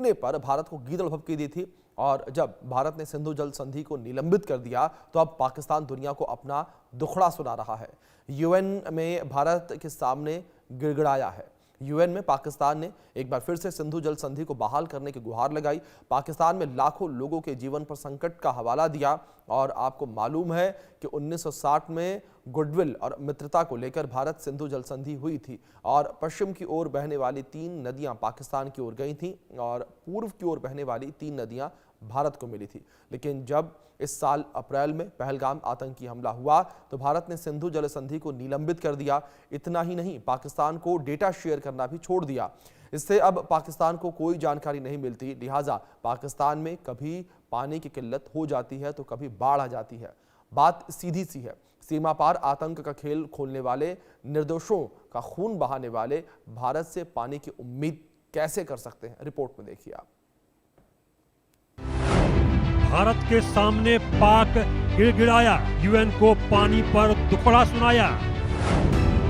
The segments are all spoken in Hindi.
अपने पर भारत को गीदड़ भभकी दी थी, और जब भारत ने सिंधु जल संधि को निलंबित कर दिया तो अब पाकिस्तान दुनिया को अपना दुखड़ा सुना रहा है। यूएन में भारत के सामने गिड़गिड़ाया है। यूएन में पाकिस्तान ने एक बार फिर से सिंधु जल संधि को बहाल करने की गुहार लगाई। पाकिस्तान में लाखों लोगों के जीवन पर संकट का हवाला दिया। और आपको मालूम है कि 1960 में गुडविल और मित्रता को लेकर भारत सिंधु जल संधि हुई थी, और पश्चिम की ओर बहने वाली 3 नदियां पाकिस्तान की ओर गई थीं और पूर्व की ओर बहने वाली 3 नदियां भारत को मिली थी। लेकिन जब इस साल अप्रैल में पहलगाम आतंकी हमला हुआ तो भारत ने सिंधु जल संधि को निलंबित कर दिया। इतना ही नहीं, पाकिस्तान को डेटा शेयर करना भी छोड़ दिया। इससे अब पाकिस्तान को कोई जानकारी नहीं मिलती, लिहाजा पाकिस्तान में कभी पानी की किल्लत हो जाती है तो कभी बाढ़ आ जाती है। बात सीधी सी है, सीमा पार आतंक का खेल खोलने वाले, निर्दोषों का खून बहाने वाले भारत से पानी की उम्मीद कैसे कर सकते हैं? रिपोर्ट में देखिए आप। भारत के सामने पाक गिड़गिड़ाया, यूएन को पानी पर दुखड़ा सुनाया।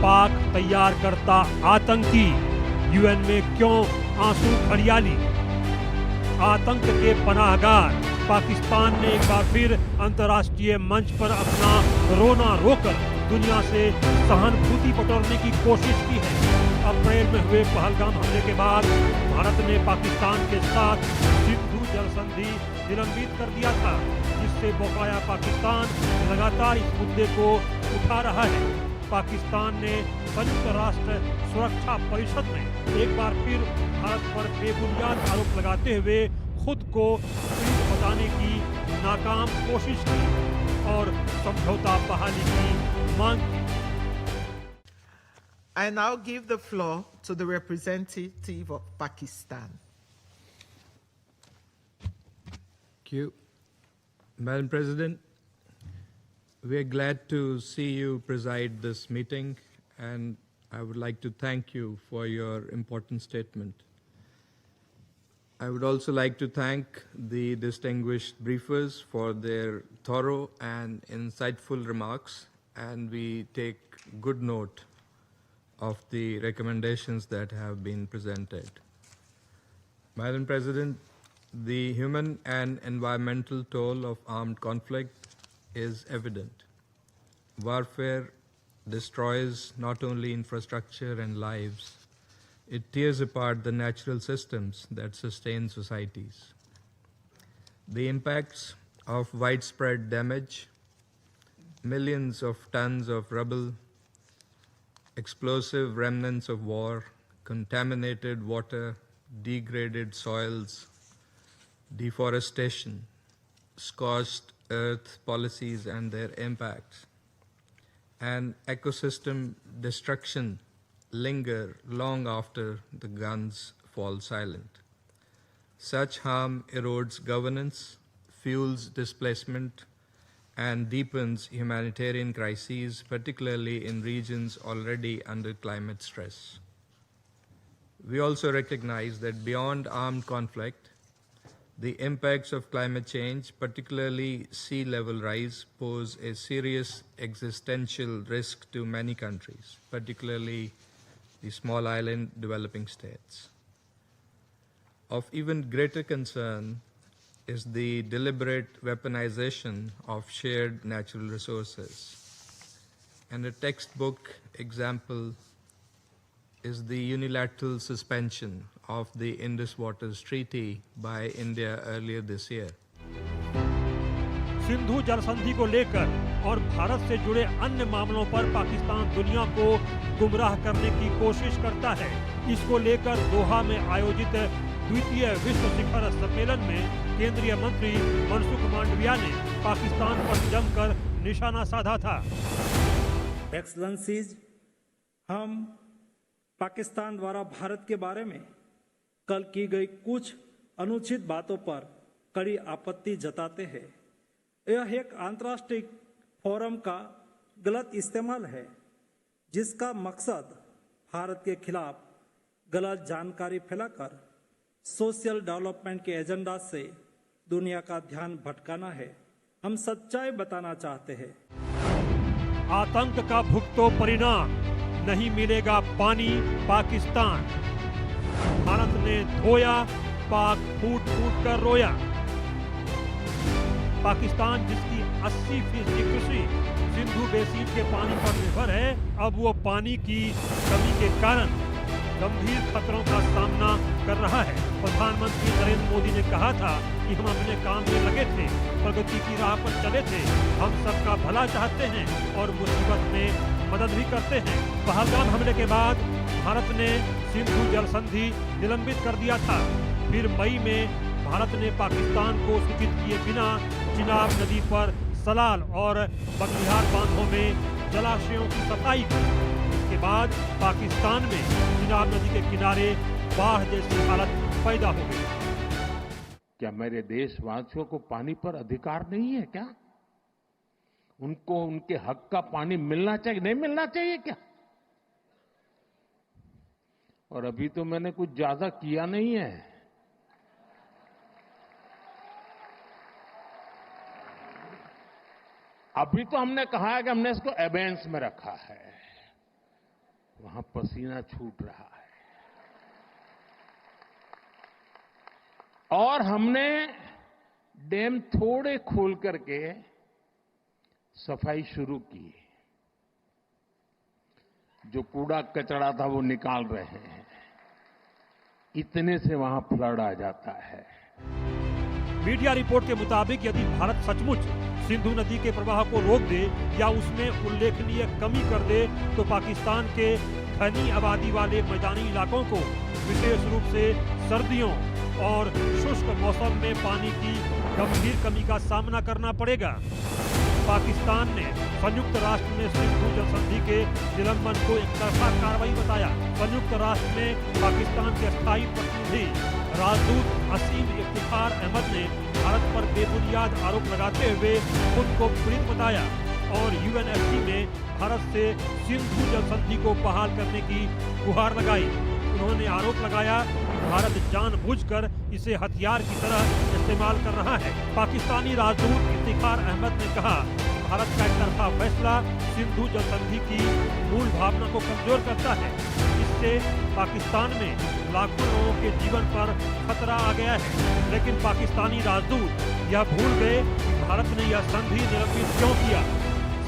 पाक तैयार करता आतंकी, यूएन में क्यों आंसू खड़ियाली। आतंक के पनाहगार पाकिस्तान ने एक बार फिर अंतर्राष्ट्रीय मंच पर अपना रोना रोकर दुनिया से सहानुभूति बटोरने की कोशिश की है। अप्रैल में हुए पहलगाम हमले के बाद भारत ने पाकिस्तान के साथ सिंधु जल संधि निलंबित कर दिया था, जिससे बकाया पाकिस्तान लगातार इस मुद्दे को उठा रहा है। पाकिस्तान ने संयुक्त राष्ट्र सुरक्षा परिषद में एक बार फिर भारत पर बेबुनियाद आरोप लगाते हुए खुद को पीड़ित बताने की नाकाम कोशिश की और समझौता बहाली की मांग की। I now give the floor to the representative of Pakistan. Thank you. Madam President, we are glad to see you preside this meeting, and I would like to thank you for your important statement. I would also like to thank the distinguished briefers for their thorough and insightful remarks, and we take good note of the recommendations that have been presented. Madam President, the human and environmental toll of armed conflict is evident. Warfare destroys not only infrastructure and lives, it tears apart the natural systems that sustain societies. The impacts of widespread damage, millions of tons of rubble, explosive remnants of war, contaminated water, degraded soils, deforestation, scorched earth policies and their impacts, and ecosystem destruction linger long after the guns fall silent. Such harm erodes governance, fuels displacement, and deepens humanitarian crises, particularly in regions already under climate stress. We also recognize that beyond armed conflict, the impacts of climate change, particularly sea level rise, pose a serious existential risk to many countries, particularly the small island developing states. Of even greater concern is the deliberate weaponization of shared natural resources. And a textbook example is the unilateral suspension of the Indus Waters Treaty by India earlier this year. Sindhu जल संधि को लेकर और भारत से जुड़े अन्य मामलों पर पाकिस्तान दुनिया को गुमराह करने की कोशिश करता है। इसको लेकर दोहा में आयोजित द्वितीय विश्व शिखर सम्मेलन में केंद्रीय मंत्री मनसुख मांडविया ने पाकिस्तान पर जमकर निशाना साधा था। एक्सलेंसीज, हम पाकिस्तान द्वारा भारत के बारे में कल की गई कुछ अनुचित बातों पर कड़ी आपत्ति जताते हैं। यह एक अंतर्राष्ट्रीय फोरम का गलत इस्तेमाल है, जिसका मकसद भारत के खिलाफ गलत जानकारी फैलाकर सोशल डेवलपमेंट के एजेंडा से दुनिया का ध्यान भटकाना है। हम सच्चाई बताना चाहते हैं। आतंक का भुगतो परिणाम, नहीं मिलेगा पानी पाकिस्तान। भारत ने धोया पाक फूट फूट कर रोया। पाकिस्तान जिसकी 80% कृषि सिंधु बेसिन के पानी पर निर्भर है, अब वो पानी की कमी के कारण गंभीर खतरों का सामना कर रहा है। प्रधानमंत्री नरेंद्र मोदी ने कहा था कि हम अपने काम में लगे थे, प्रगति की राह पर चले थे, हम सबका भला चाहते हैं और मुसीबत में मदद भी करते हैं। पहलगाम हमले के बाद भारत ने सिंधु जल संधि निलंबित कर दिया था। फिर मई में भारत ने पाकिस्तान को सूचित किए बिना चिनाब नदी पर सलाल और बगलिहार बांधों में जलाशयों की सफाई की। इसके बाद पाकिस्तान में चिनाब नदी के किनारे बाढ़ जैसी हालत पैदा हो गई। क्या मेरे देशवासियों को पानी पर अधिकार नहीं है क्या? उनको उनके हक का पानी मिलना चाहिए, नहीं मिलना चाहिए क्या? और अभी तो मैंने कुछ ज्यादा किया नहीं है। अभी तो हमने कहा है कि हमने इसको एबेंस में रखा है, वहां पसीना छूट रहा है। और हमने डैम थोड़े खोल करके सफाई शुरू की। जो कूड़ा कचरा था वो निकाल रहे हैं। इतने से वहां फ्लड आ जाता है। मीडिया रिपोर्ट के मुताबिक यदि भारत सचमुच सिंधु नदी के प्रवाह को रोक दे या उसमें उल्लेखनीय कमी कर दे तो पाकिस्तान के घनी आबादी वाले मैदानी इलाकों को विशेष रूप से सर्दियों और शुष्क मौसम में पानी की गंभीर कमी का सामना करना पड़ेगा। पाकिस्तान ने संयुक्त राष्ट्र में सिंधु जल संधि के निलंबन को एकतरफा कार्रवाई बताया। संयुक्त राष्ट्र में पाकिस्तान के स्थायी प्रतिनिधि राजदूत असीम इफ्तिखार अहमद ने भारत पर बेबुनियाद आरोप लगाते हुए खुद को पीड़ित बताया और यूएनएससी में भारत से सिंधु जल संधि को बहाल करने की गुहार लगाई। उन्होंने आरोप लगाया कि भारत जानबूझकर इसे हथियार की तरह इस्तेमाल कर रहा है। पाकिस्तानी राजदूत इफ्तिखार अहमद ने कहा, भारत का एकतरफा फैसला सिंधु जल संधि की मूल भावना को कमजोर करता है। इससे पाकिस्तान में लाखों लोगों के जीवन पर खतरा आ गया है। लेकिन पाकिस्तानी राजदूत यह भूल गए कि भारत ने यह संधि निलंबित क्यों किया।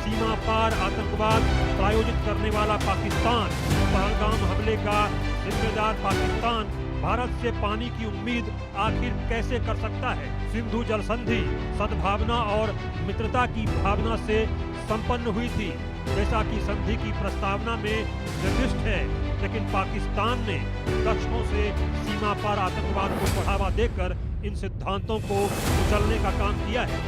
सीमा पार आतंकवाद प्रायोजित करने वाला पाकिस्तान, पहलगाम हमले का जिम्मेदार पाकिस्तान भारत से पानी की उम्मीद आखिर कैसे कर सकता है। सिंधु जल संधि सद्भावना और मित्रता की भावना से संपन्न हुई थी, जैसा कि संधि की प्रस्तावना में निर्दिष्ट है। लेकिन पाकिस्तान ने दशकों से सीमा पार आतंकवाद को बढ़ावा देकर इन सिद्धांतों को कुचलने का काम किया है।